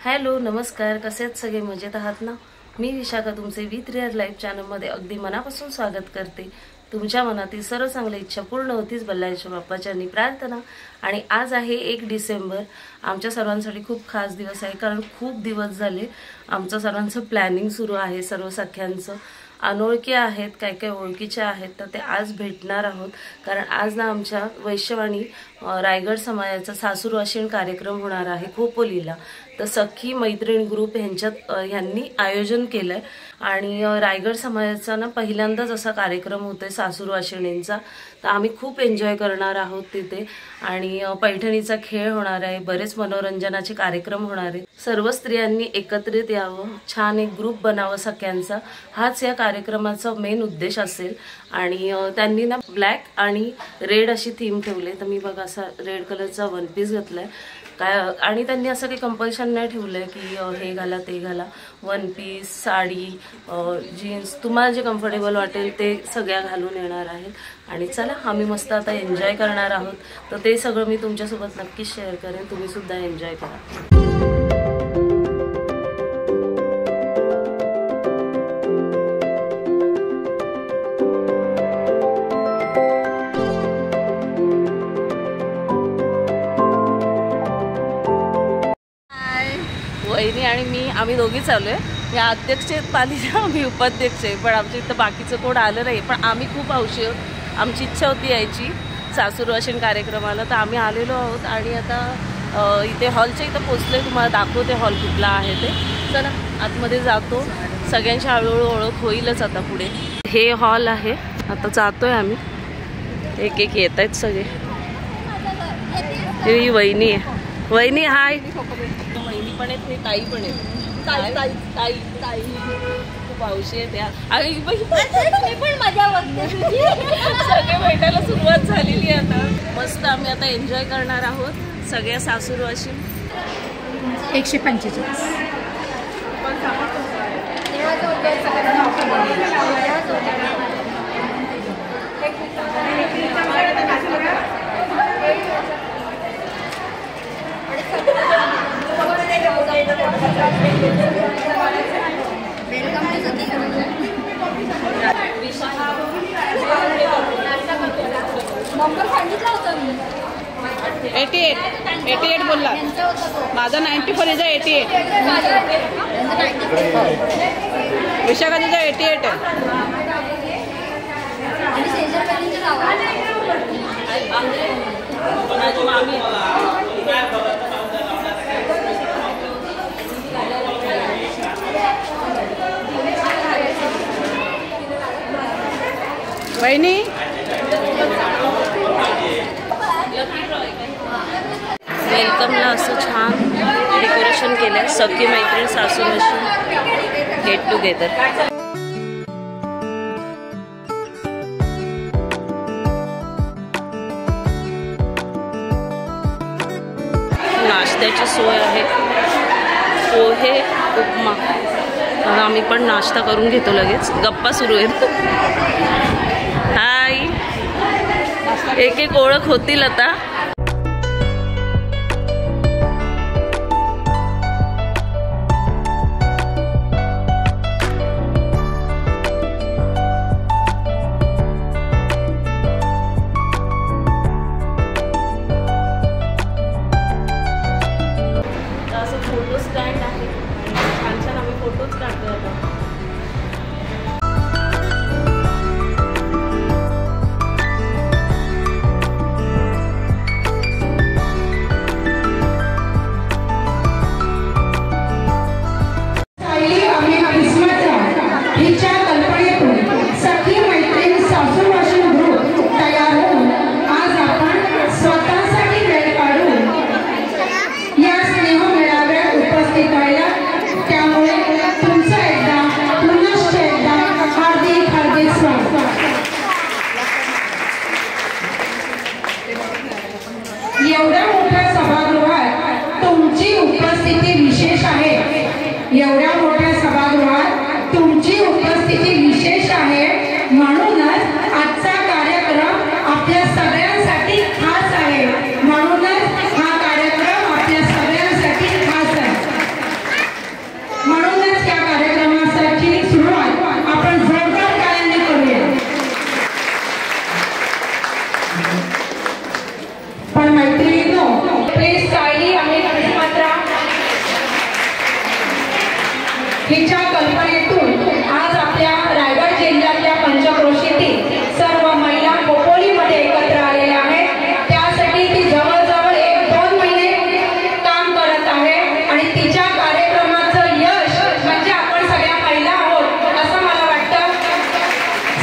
Hello नमस्कार, कसे आहेत सगळे? मजेत आहात ना? मी विशाखा तुमचे विथ रिअल लाईफ चॅनलमध्ये अगदी मनापासून स्वागत करते। तुमच्या मनातील सर्व चांगल्या इच्छा पूर्ण होतीच बल्लाळेश्वर बाप्पाच्यांनी प्रार्थना। आणि आज आहे 1 डिसेंबर। आमच्या सर्वांसाठी खूप खास दिवस आहे, कारण खूप दिवस झाले आमचं सर्वांचं प्लॅनिंग सुरू आहे। सर्व सख्यांचं अनोळखी आहेत, काय काय ओळखीचे आहेत, तर ते आज भेटणार आहोत। कारण आज ना आमच्या वैश्यवाणी रायगड समाजाचा सासूरवाशीण कार्यक्रम होणार आहे खोपोलीला। तर सखी मैत्रीण ग्रुप यांनी आयोजन केलंय आणि रायगड समाजाचा ना पहिल्यांदाच असा कार्यक्रम होतोय सासूरवाशिणींचा। तर आम्ही खूप एन्जॉय करणार आहोत तिथे आणि पैठणीचा खेळ होणार आहे, बरेच मनोरंजनाचे कार्यक्रम होणार आहे। सर्व स्त्रियांनी एकत्रित यावं, छान एक ग्रुप बनावं सख्यांचा, हाच या कार्यक्रमाचा मेन उद्देश असेल। आणि त्यांनी ना ब्लॅक आणि रेड अशी थीम ठेवली। तर मी बघा असा रेड कलरचा वन पीस घातलाय काय, आणि त्यांनी असं काही कंपल्शन नाही ठेवलंय की हे घाला ते घाला। वन पीस, साडी, जीन्स, तुम्हाला जे कम्फर्टेबल वाटेल ते सगळ्या घालून येणार आहेत। आणि चला आम्ही मस्त आता एन्जॉय करणार आहोत। तर ते सगळं मी तुमच्यासोबत नक्कीच शेअर करेन, तुम्ही सुद्धा एन्जॉय करा। वहिनी आणि मी आम्ही दोघी चालू आहे। या अध्यक्ष पालीच्या, आम्ही उपाध्यक्ष आहे, पण आमच्या इथं बाकीचं कोण आलं नाही। पण आम्ही खूप हौशी आहोत, आमची इच्छा होती यायची सासूरवाशीण कार्यक्रमाला, तर आम्ही आलेलो आहोत। आणि आता इथे हॉलच्या इथं पोचले, तुम्हाला दाखवते हॉल कुठला आहे ते। चला आतमध्ये जातो, सगळ्यांची हळूहळू ओळख होईलच आता पुढे। हे हॉल आहे, आता जातोय आम्ही, एक एक येत आहेत सगळे। ही वहिनी आहे, वहिनी हाय। वहिनी पण आहेत, ताई पण आहेत, ताई ताई ताई ताई खूप हौशी आहे त्या। आणि पण मजा बघते तुझी। सगळे भेटायला सुरुवात झालेली आहे आता, मस्त आम्ही आता एन्जॉय करणार आहोत सगळ्या सासूरवाशीण। 145 88 बोलला माझा 94 इज 88 विशाखा तिचा 88 वहिनी वेलकमला असं छान डेकोरेशन केलंय। सखी मैत्रीण सासूरवाशीण गेट टुगेदर। नाश्त्याची सोय आहे, पोहे, उपमा। आम्ही पण नाश्ता करून घेतो, लगेच गप्पा सुरू आहेत। हाय, एक एक ओळख होतील आता। फोटो स्टँड आहे, छान छान आम्ही फोटोज काढतोय आता। एवढ्या मोठ्या सभागृहात तुमची उपस्थिती विशेष आहे। एवढ्या मोठ्या सभागृहात तुमची उपस्थिती विशेष आहे, म्हणूनच आजचा कार्यक्रम आपल्या सगळ्यांसाठी खास आहे। म्हणूनच हा कार्यक्रम आपल्या सगळ्यांसाठी खास आहे।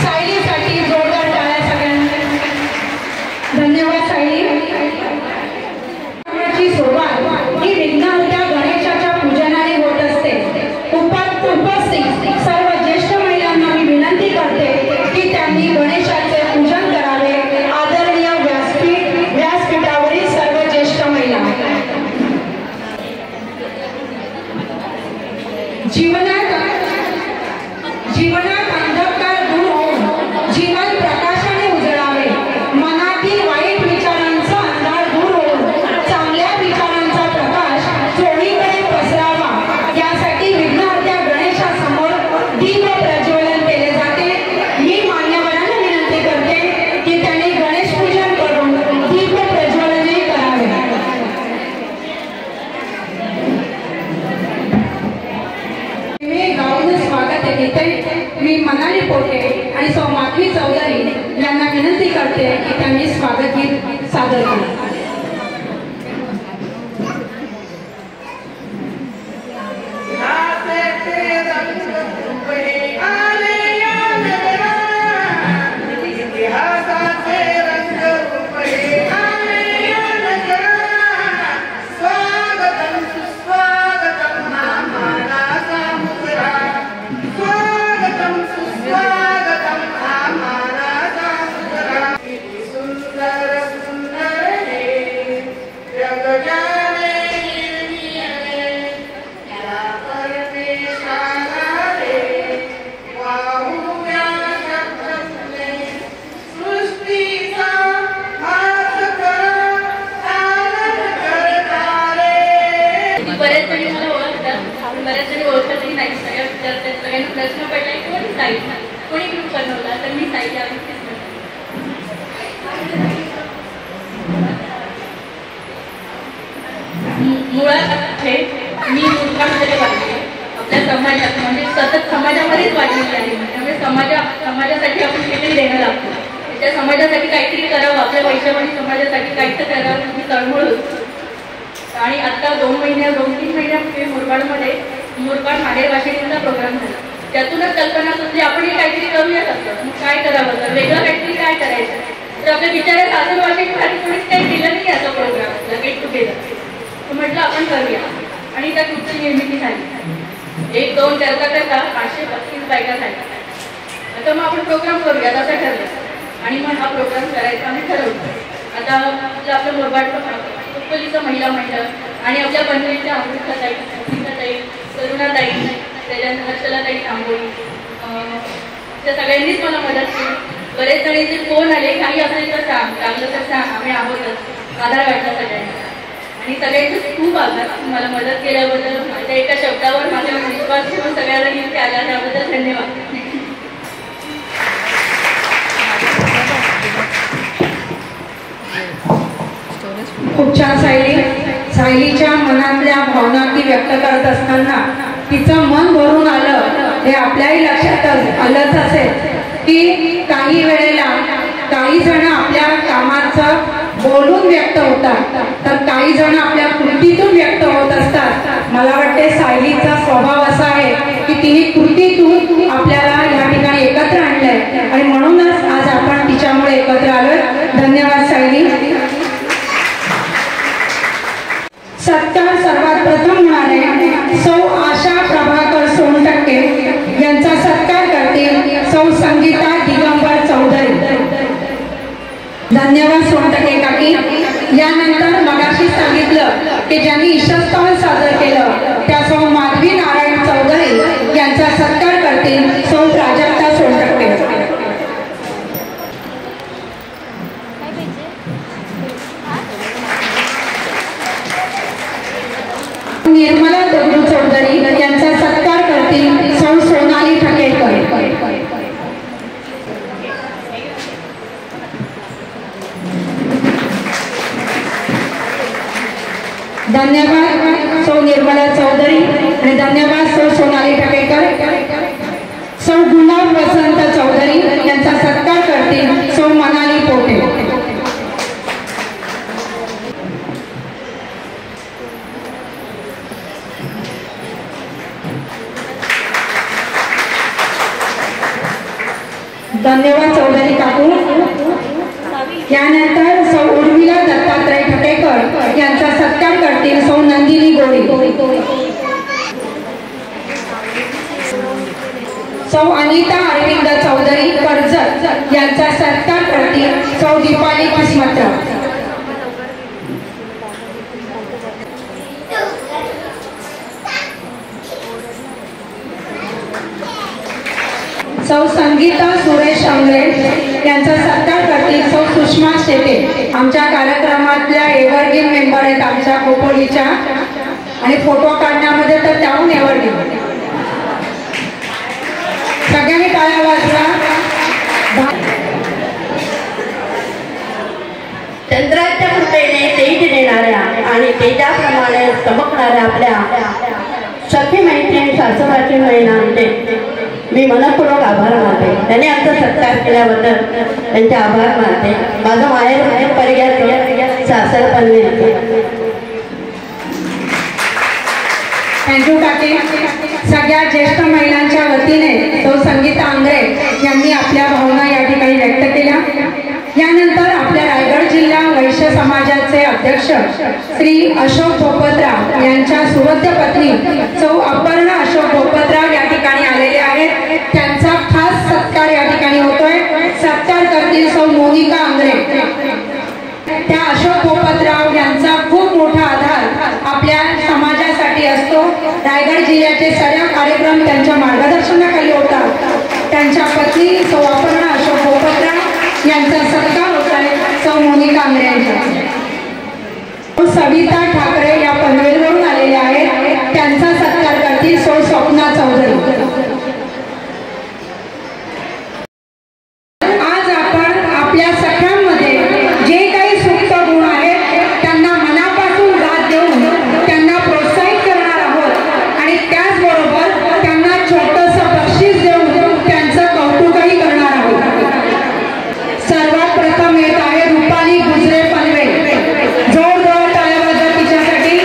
सायलीसाठी जोरदार टाळ्या सगळ्यांना. धन्यवाद सायली. सुरुवात ही विघ्नहर्त्या गणेशाच्या पूजनाने होत असते. उपस्थित सर्व ज्येष्ठ महिलांना मी विनंती करते की त्यांनी गणेशाचे पूजन करावे. आदरणीय व्यासपीठावरील सर्व ज्येष्ठ महिला. जीवनात अंधकार दूर होऊन जीवन प्रकाशाने उजळावे. मनातील वाईट विचारांचा अंधार दूर होऊन चांगल्या विचारांचा प्रकाश चोळीकडे पसरावा. यासाठी विघ्नहर्त्या गणेशासमोर दीप प्रज्वलन केले जाते. मी मान्यवरांना विनंती करते की त्यांनी गणेश पूजन करून दीप प्रज्वलनही करावे. गाऊन स्वागत येते. मी मनाली पोटे आणि सौ माधवी चौधरी यांना विनंती करते की त्यांनी स्वागत गीत सादर केले. बऱ्याच जणी ओळखतही नाही. सगळ्यांना प्रश्न पडला की कोणी साईड कोणी ग्रुप बनवला तर मी साईड मुळात हे मी मुलगामध्ये वाढले. आपल्या समाजात म्हणजे सतत समाजामध्येच वाढलेली आहे. त्यामुळे समाजासाठी आपण काहीतरी देणं लागतो. त्या समाजासाठी काहीतरी करावं. आपल्या वैशाली समाजासाठी काहीतरी करावं ही तळमळ होती. आणि आता 2-3 महिन्यापूर्वी मुरबाडमध्ये मुरबाड माहेर भाषेचा प्रोग्राम झाला. त्यातूनच कल्पना सुचली आपण हे काहीतरी करूयाच असतं. मग काय करावं तर वेगळं काहीतरी काय करायचं. तर आपल्या बिचाऱ्या सासर भाषेसाठी कोणीच काही दिलं नाही असा प्रोग्राम गेट टुगेदर. म्हटलं आपण करूया आणि त्या ग्रुपची निर्मिती झाली. 1-2 करता 535 बायका झाल्या. आता मग आपण प्रोग्राम करूया असं ठरलं आणि मग हा प्रोग्राम करायचा आम्ही ठरवतो. आता आपलं मुरबाडचं पोलीचं महिला मंडळ आणि आपल्या पनवेलच्या अमृताताई, सीताताई, करुणाताई, त्याच्यानंतर हर्षलाताई तांबोळी त्या सगळ्यांनीच मला मदत केली. बरेच जणांचे फोन आले काही असेल तर सांग, चांगलं तर सांग, आम्ही आहोतच. आधार वाटला सगळ्यांना आणि सगळ्यांचे खूप आभार. मला मदत केल्याबद्दल, माझ्या एका शब्दावर माझ्यावर विश्वास ठेवून सगळ्यांना इथे आला त्याबद्दल धन्यवाद. खूप छान सायलीच्या मनातल्या भावना ती व्यक्त करत असताना तिचं मन भरून आलं. हे आपल्याही लक्षात आलंच असेल की काही वेळेला काही जण आपल्या कामाचं बोलून व्यक्त होतात तर काही जण आपल्या कृतीतून व्यक्त होत असतात. मला वाटते सायलीचा स्वभाव असा आहे की तिने कृतीतून आपल्याला या ठिकाणी एकत्र आणलंय आणि म्हणूनच आज आपण तिच्यामुळे एकत्र आलोय. धन्यवाद सायली. सत्कार सर्वात प्रथम होणारे सौ आशा प्रभाकर सोनटक्के यांचा सत्कार करतील सौ संगीता दिगंबर चौधरी. धन्यवाद सोनटक्के काकी. यानंतर मगाशी सांगितलं की ज्यांनी ईशस्थान सादर केलं त्या सौ माधवी नारायण चौधरी यांचा सत्कार करतील सौ प्राजक्ता सोनटक्के. निर्मला दगडू चौधरी यांचा सत्कार करतील सौ सोनाली ठकेकर. धन्यवाद सौ निर्मला चौधरी आणि धन्यवाद सौ सोनाली ठकेकर. सौ गुलाब वसंत चौधरी यांचा सत्कार करतील सौ मनाली पोटे. धन्यवाद चौधरी काकू. यानंतर सौ उर्मिला दत्तात्रय ठकेकर यांचा सत्कार करतील सौ नंदिनी गोळी. सौ अनिता अरविंद चौधरी कर्जत यांचा सत्कार करतील सौ दीपाली किस्मतराव. सौ संगीता सुरेश अंगळे यांचा सत्कार करतील सौ सुषमा शेटे. आमच्या कार्यक्रमातल्या एव्हरग्रीन मेंबर आहेत आमच्या खोपोलीच्या, आणि फोटो काढण्यामध्ये तर त्याहून एव्हरग्रीन. सगळ्यांनी टाळ्या वाजवा. चंद्राच्या कृपेने तेज देणाऱ्या आणि तेजाप्रमाणे चमकणाऱ्या आपल्या सखी मैत्रीण सासूबाची महिलांचे मी मनपूर्वक आभार मानते. त्यांनी आमचा सत्कार केल्याबद्दल त्यांचे आभार मानते. माझं माहेर परिघ्यात सासर पनवेल. थँक्यू काकी. सगळ्या ज्येष्ठ महिलांच्या वतीने सौ संगीता आंग्रे यांनी आपल्या भावना या ठिकाणी व्यक्त केल्या. यानंतर आपल्या रायगड जिल्हा वैश्य समाजाचे अध्यक्ष श्री अशोक भोपतराव यांच्या सुवद्य पत्नी सौ अपर्णा अशोक भोपतराव या ठिकाणी आलेले आहेत. त्यांचा खास सत्कार या ठिकाणी होतोय. सत्कार करतील सौ मोनिका आंग्रे. त्या अशोक भोपतराव यांचा खूप मोठा आधार आपल्या समाजासाठी असतो. रायगड जिल्ह्याचे सर्व कार्यक्रम त्यांच्या मार्गदर्शनाखाली होतात. त्यांच्या पत्नी सौ अपर्णा अशोक भोपतराव यांचा सत्कार होत आहे सौ मोनिका आंग्रे यांच्या. सविता ठाकरे या पनवेलवरून आलेल्या आहेत. त्यांचा सत्कार करतील सौ स्वप्ना चौधरी. आज आपण आपल्या सख्यांमध्ये जे काही सुप्त गुण आहेत त्यांना मनापासून दाद देऊन त्यांना प्रोत्साहित करणार आहोत, आणि त्याचबरोबर त्यांना छोटंसं बक्षीस देऊन त्यांचं कौतुकही करणार आहोत. सर्वात प्रथम येत आहे रुपाली गुजरे पनवेल. जोरदार टाळ्या वाजवा तिच्यासाठी.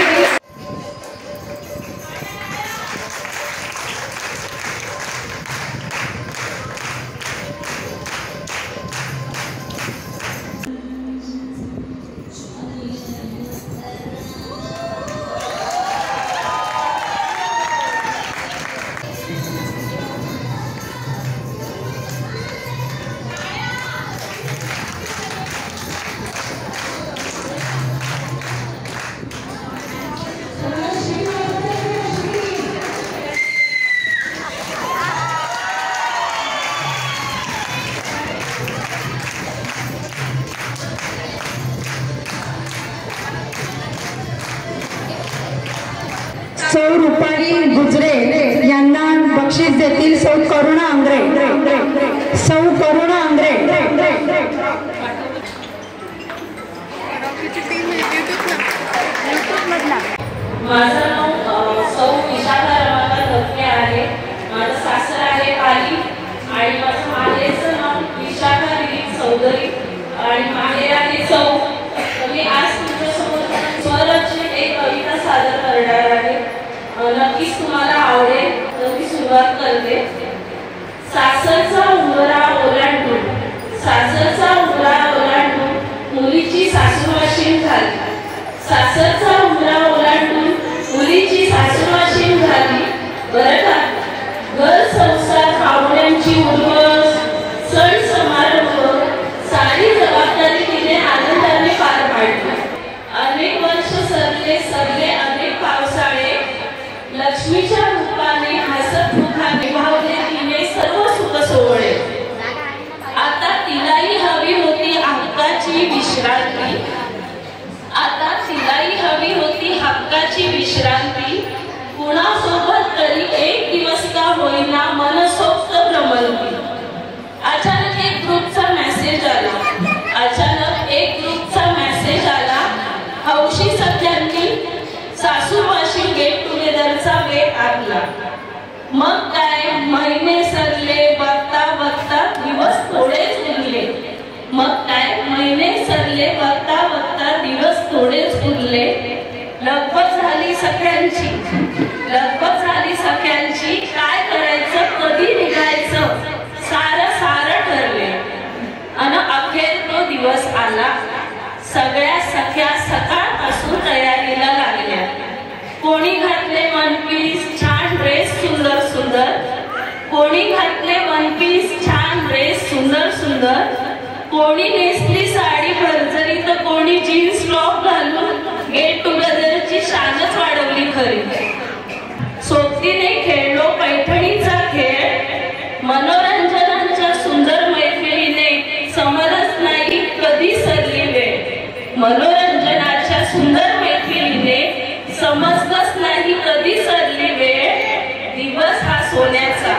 सौ रुपाली गुजरे यांना बक्षीस देतील सौ करुणा आंग्रे. सौ करुणा आंग्रे. माझं नाव सौ विशाखा रमाकांत धोके आहे. माझं सासर आहे पाली, आणि माझं माहेरचं नाव विशाखा दिलीप चौधरी, आणि माहेर आहे सौ. मी आज तुमच्यासमोर स्वरचित एक कविता सादर करणार आहे. नक्कीच तुम्हाला आवडेल, तर मी सुरुवात करते. सासरचा उंबरा ओलांडून, सासरचा उंबरा ओलांडून मुलीची सासूवाशीण झाली. सासरचा उंबरा ओलांडून मुलीची सासूवाशीण झाली. बरं का, घर संसार पाहुण्यांची उर्वस, सण समारंभ सारी जबाबदारी तिने आनंदाने पार पाडली. अनेक वर्ष सरले अनेक पावसाळे, लक्ष्मीच्या रूपाने हसत मुखाने भावले तिने सर्व सुख सोहळे. आता तिलाही हवी होती हक्काची विश्रांती. आता तिलाही हवी होती हक्काची विश्रांती. कुणासोबत तरी एक दिवस का होईना मनसोक्त भ्रमंती. अचानक एक ग्रुपचा मेसेज आला. हौशी सख्यांनी सासूवाशी गेट टुगेदरचा वेळ आखला. मग काय महिने सरले, बघता बघता दिवस थोडेच उरले. लगबग झाली सख्यांची. काय करायचं, कधी निघायचं, दिवस आला. सगळ्या सख्या सकाळपासून तयारीला लागल्या. कोणी घातले वन पीस छान ड्रेस सुंदर सुंदर, कोणी घातले वन पीस छान ड्रेस सुंदर सुंदर, कोणी नेसली साडी भरजरी तर कोणी जीन्स टॉप घालून गेट टुगेदरची शानच वाढवली खरी. सोबतीने खेळलो पैठणीचा खेळ, मनोरंजनाच्या सुंदर मैफिलीने समरच नाही कधी सरली वेळ. मनोरंजनाच्या सुंदर मैफिलीने समजतच नाही कधी सरली वेळ. दिवस हा सोन्याचा,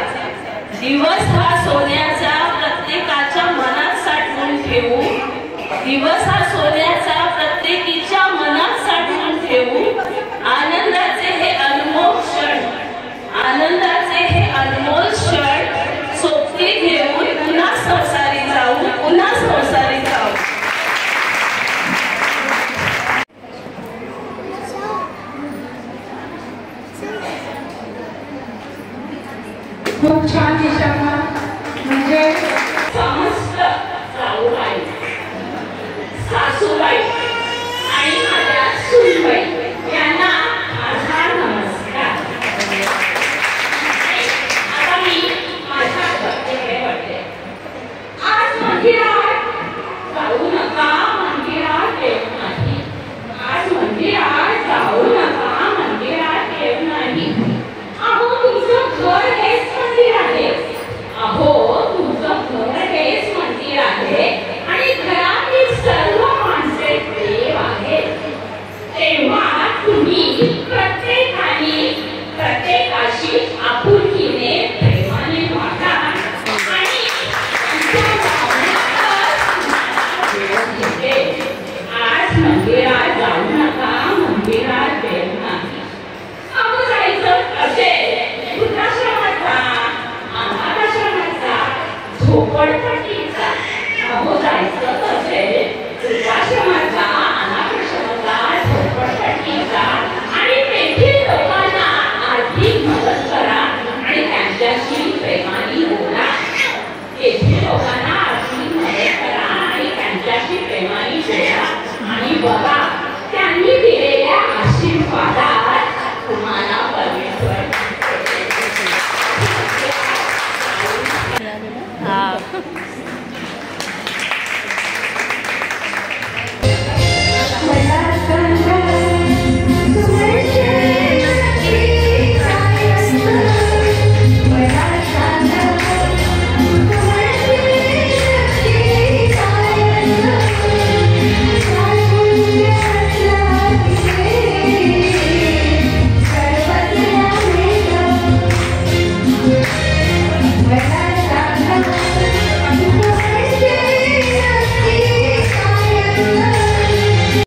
दिवस हा सोन्याचा प्रत्येकाच्या मनात साठवून ठेवू. दिवस हा सोन्याचा प्रत्येकीच्या मनात साठवून ठेवू. आनंदाचे हे अनमोल क्षण, आनंदाचे हे अनमोल क्षण सोबती घेऊन पुन्हा संसारी जाऊ, पुन्हा संसारी जाऊ. खूप छान दिशा म्हणजे समस्त जाऊबाई, सासूबाई आणि माझ्या सूनबाई यांना माझा नमस्कार. आता मी माझ्या बर्थडे वाटते. आज मंदिरात जाऊ नका, मंदिरात येऊ नाही. आज मंदिरात जाऊ नका, मंदिरात येऊ नाही. अहो तुमचं घर हेच मंदिर आहे. अहो तुमचं घर हेच मंदिर आहे आणि घरातील सर्व माणसे देव आहेत. तेव्हा तुम्ही प्रत्येकाने प्रत्येकाशी आपुलकीने प्रेमाने वागा आणि आज मंदिरात जाऊ नका, मंदिरात येऊ नाही. अहो जायचं असेल वृद्धाश्रमात जा, अनाथाश्रमात जा, झोपडपट्टीचा. अहो जायचं असेल वृद्धाश्रमात जा, अनाथाश्रमात जा, झोपडपट्टीचा आणि तेथील लोकांना आर्थिक मदत करा आणि त्यांच्याशी प्रेमाने बोला. तेथील लोकांना आर्थिक मदत करा आणि त्यांच्याशी प्रेमाने बोला आणि बघा त्यांनी दिलेल्या आशीर्वादात तुम्हाला परमेश्वर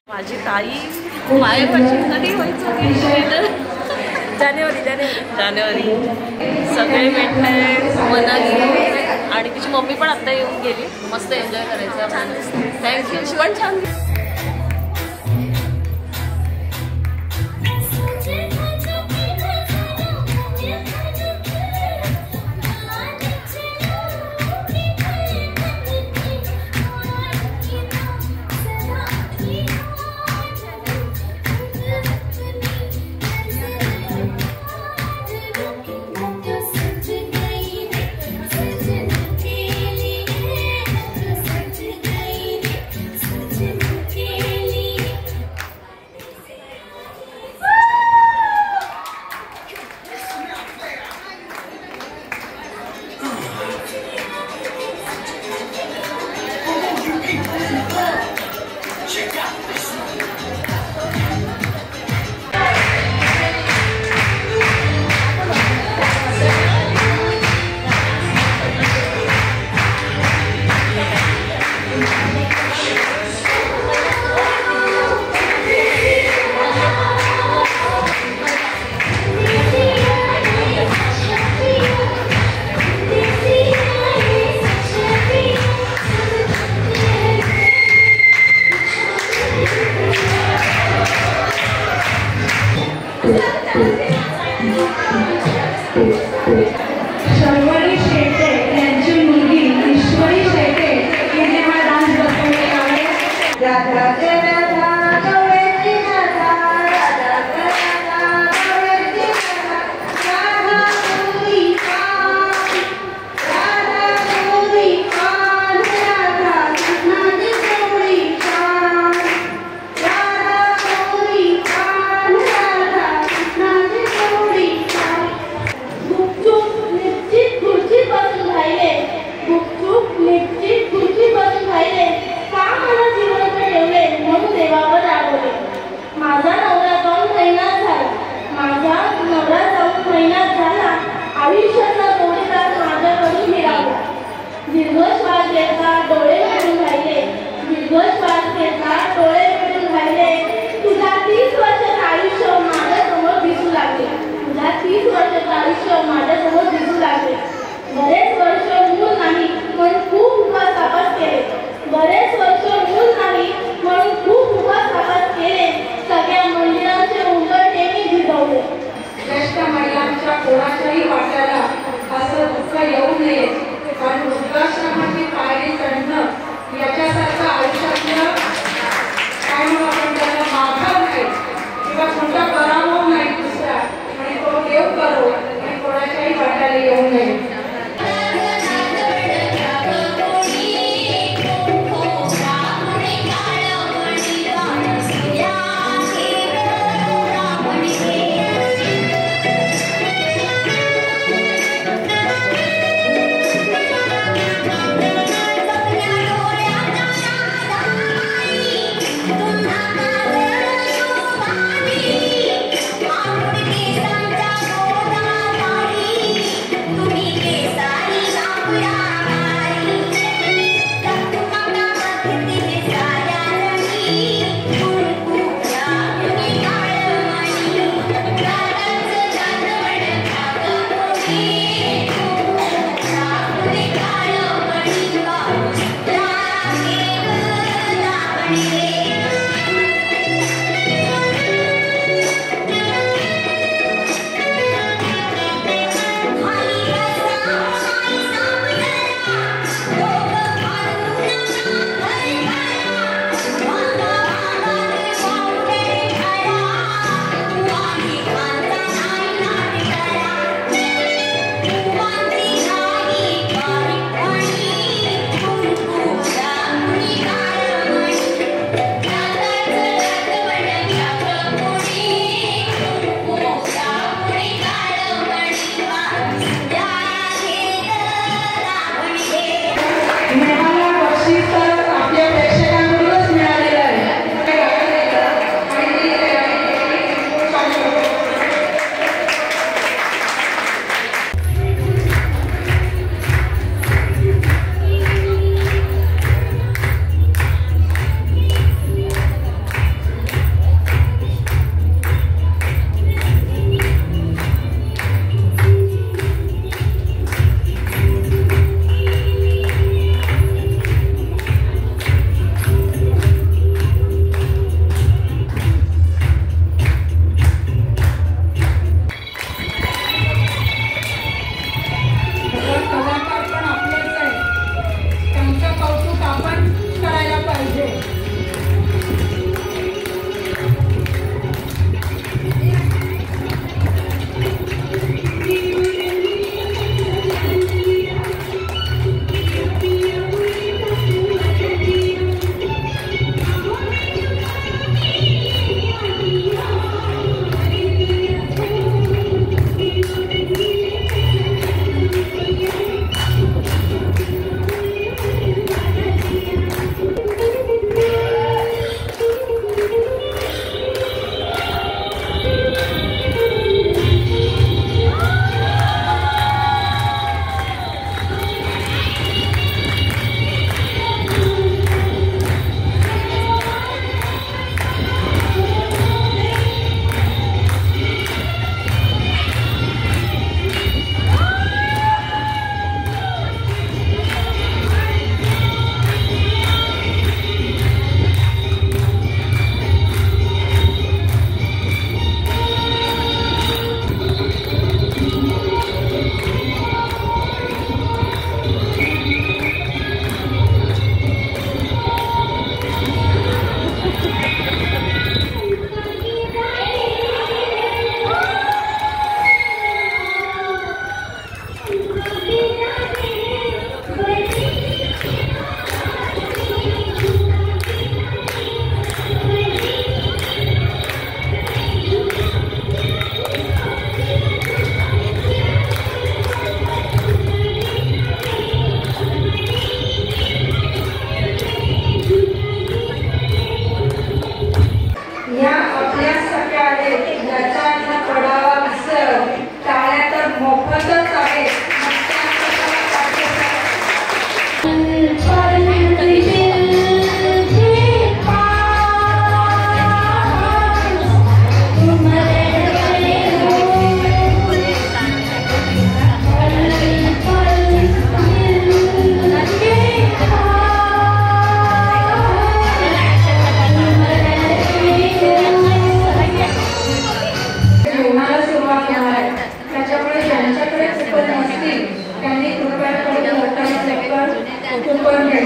माझी ताई मायेपाशी कधी व्हायचं? जानेवारी सगळे भेटले मनाली आणि तिची मम्मी पण आता येऊन गेली. मस्त एन्जॉय करायचं. थँक्यू पण छान. Thank you. श्वास घेतला डोळे मिळून राहिले, दीर्घ श्वास घेतला डोळे मिळून राहिले. तुझा 30 वर्षाचं आयुष्य माझ्यासमोर दिसू लागले, तुझा 30 वर्षाचं आयुष्य माझ्यासमोर दिसू लागले. बरेच वर्ष मूल नाही म्हणून खूप उपवास तापास केले, बरेच वर्ष मूल नाही म्हणून खूप उपवास तापास केले. सगळ्या मंदिरांचे उंबरठे मी भिजवले. ज्येष्ठ महिलांच्या कोणाच्याही वाट्याला असं दुःख येऊ नये, कारण वृद्धाश्रमाची पायरी चढणं याच्यासारखं आयुष्यातलं काय म्हणून आपण त्याला माघार नाही किंवा कोणता पराभव नाही दुसरा, आणि तो देव करो आणि कोणाच्याही वाट्याला येऊ नये.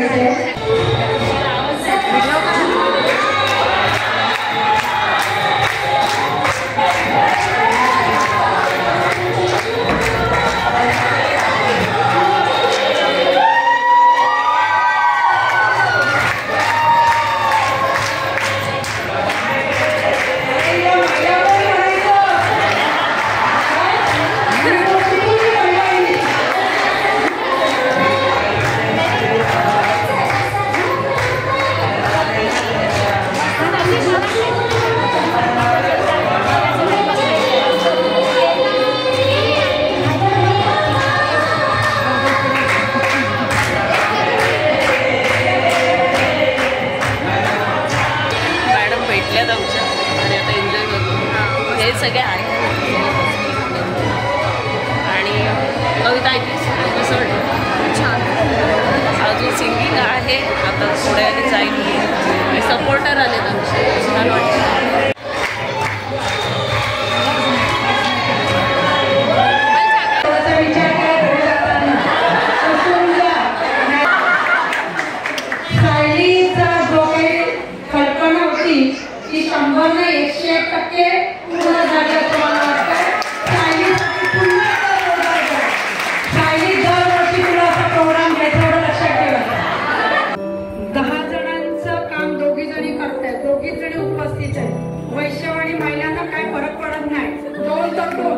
पाहिजे. सगळे आहेत आणि कविता ऐकली कसं वाटतं? छान. अजून सिंगिंग आहे, आता थोड्या वेळाने जाईल. सपोर्टर आले आमचे, छान वाटतं. सायलीचा जो काही कल्पना होती ती 100% पूर्ण झाल्याचं मला वाटतं. सायली दरवर्षी तुला असा प्रोग्राम घ्यायचा, एवढं लक्षात ठेवा. 10 जणांचं काम 2 जणी करतायत, 2 जणी उपस्थित आहेत. वैश्य आणि महिलांना काय फरक पडत नाही. 2 तर 2.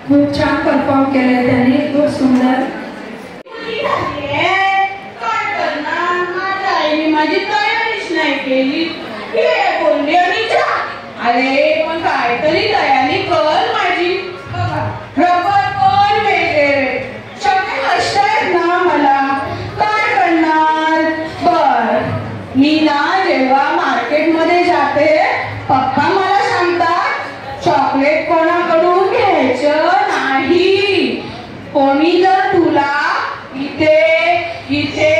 खूप छान परफॉर्म केलंय त्यांनी, खूप सुंदर. माझी तयारीच नाही केली हे बोलली आणि अरे पण काहीतरी तयारी कर माझी. रबर पण वेगळे सगळे कष्ट आहेत ना मला, काय करणार. बर मी ना जेव्हा मार्केटमध्ये जाते पप्पा मला सांगतात चॉकलेट कोणाकडून घ्यायचं नाही. कोणी जर तुला इथे इथे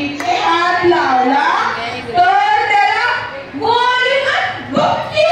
इथे हात लावला तर त्याला गोळीनं बुक्की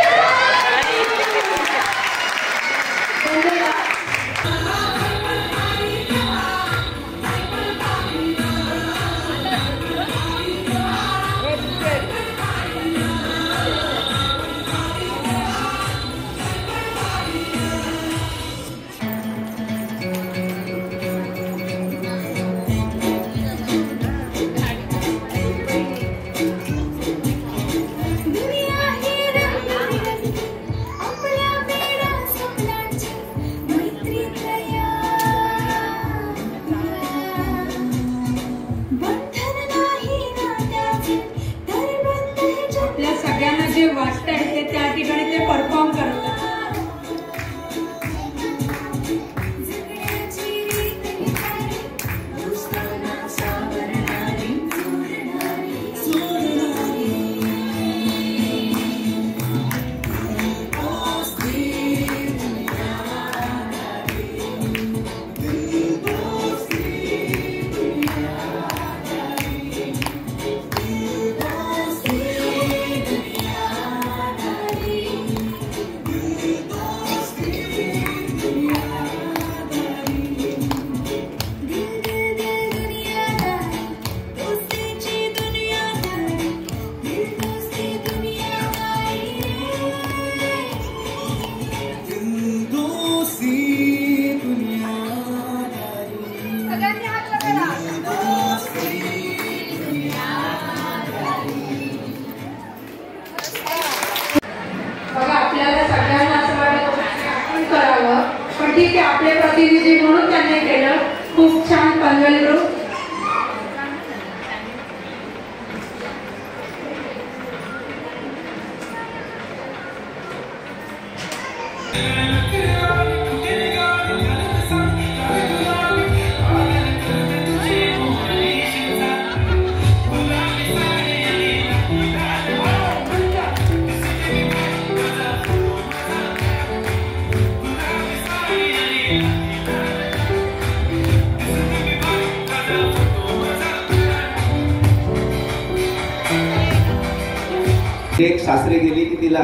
एक सासरे गेली की तिला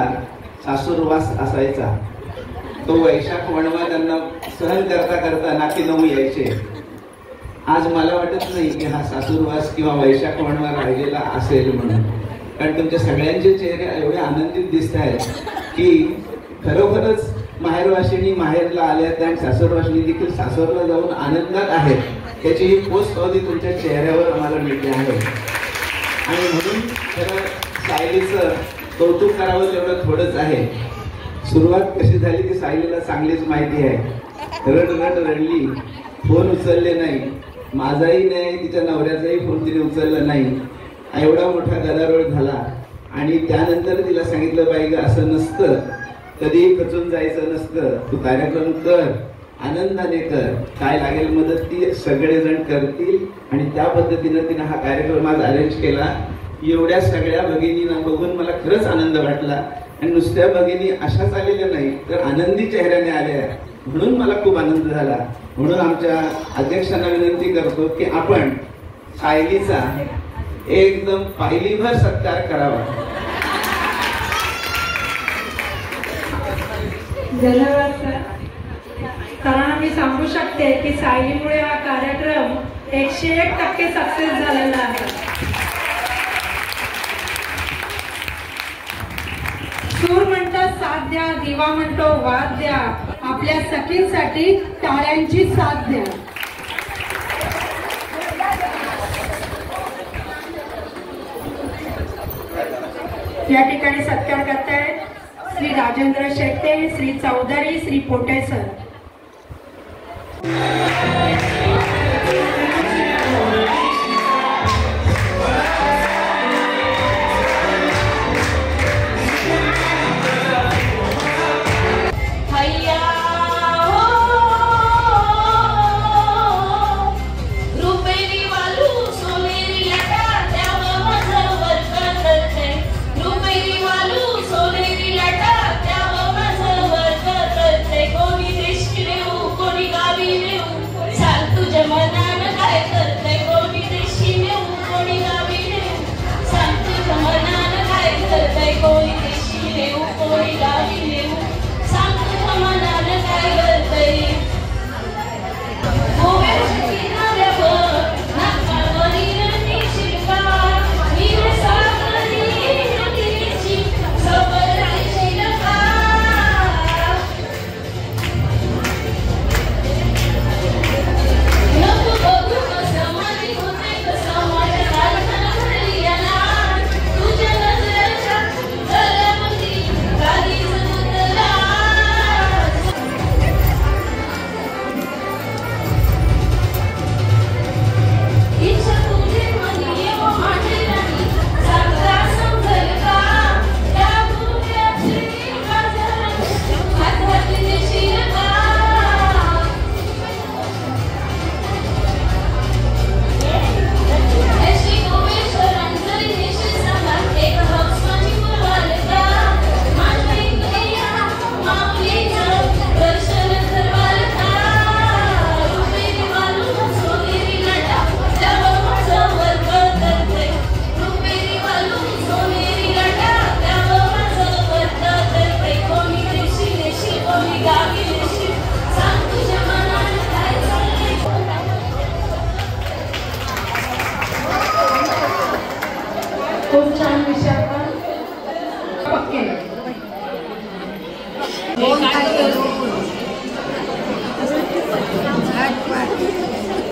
सासूरवास असायचा. तो वैशाख वणवा त्यांना सहन करता करता नाकी नऊ यायचे. आज मला वाटत नाही की हा सासूरवास किंवा वैशाख वणवा राहिलेला असेल म्हणून, कारण तुमच्या सगळ्यांचे चेहरे एवढे आनंदित दिसत आहेत की खरोखरच माहेरवाशिणी माहेरला आल्यात आणि सासूरवाशिणी देखील सासरला जाऊन आनंदात आहेत याची ही पोस्ट अवधी तुमच्या चेहऱ्यावर आम्हाला मिळते आहे. आणि म्हणून खरं सायलीचं कौतुक करावं तेवढं थोडंच आहे. सुरुवात कशी झाली ती सायलीला चांगलीच माहिती आहे. रड रडली, फोन उचलले नाही, माझाही नाही तिच्या नवऱ्याचाही फोन तिने उचलला नाही. एवढा मोठा गदारोळ झाला आणि त्यानंतर तिला सांगितलं पाहिजे असं नसतं, कधीही खचून जायचं नसतं, तू कार्यक्रम कर, आनंदाने कर, काय लागेल मदत ती सगळेजण करतील. आणि त्या पद्धतीनं तिनं हा कार्यक्रम आज अरेंज केला. एवढ्या सगळ्या भगिनींना बघून मला खरंच आनंद वाटला. आणि नुसत्या भगिनी अशाच आलेल्या नाही तर आनंदी चेहऱ्याने आल्या, म्हणून मला खूप आनंद झाला. म्हणून आमच्या अध्यक्षांना विनंती करतो की आपण सायलीचा एकदम पायलीभर सत्कार करावा. धन्यवाद सर. कारण मी सांगू शकते की सायलीमुळे हा कार्यक्रम 101% सक्सेस झालेला आहे. सूर म्हणतात साथ द्या, दिवा म्हणतो वाद द्या, आपल्या सखींसाठी टाळ्यांची साथ द्या. या ठिकाणी सत्कार करतायत श्री राजेंद्र शेट्टे, श्री चौधरी, श्री पोटे सर. खूप छान विषय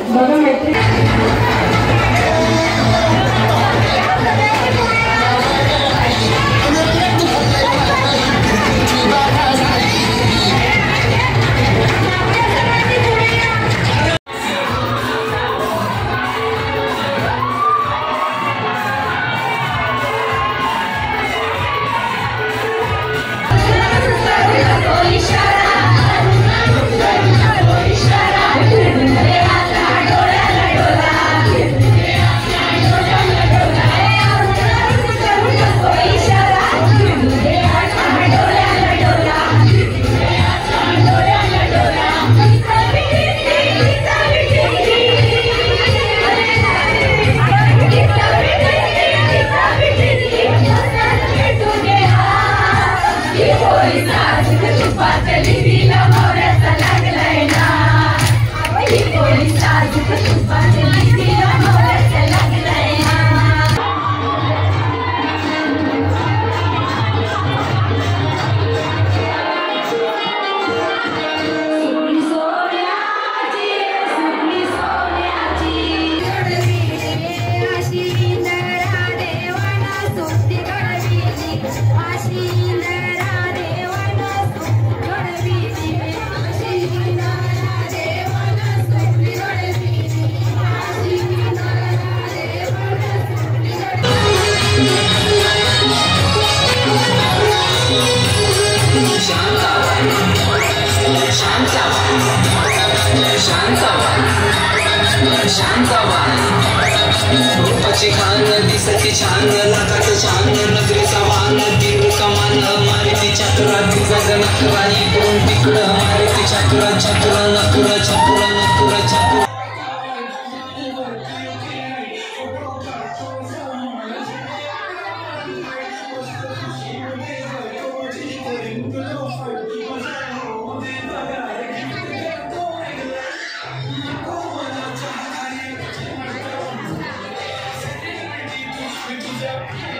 बघा मैत्री. इशारा रुबाबाची खान दिसती छान लाखाचं छान नजरेचा वान तीव्र कमान मारुती चक्रा तिचा नखरा इकडून तिकडं मारुती चक्रा चक्र नखरा चक्र नखरा चक्र Yeah.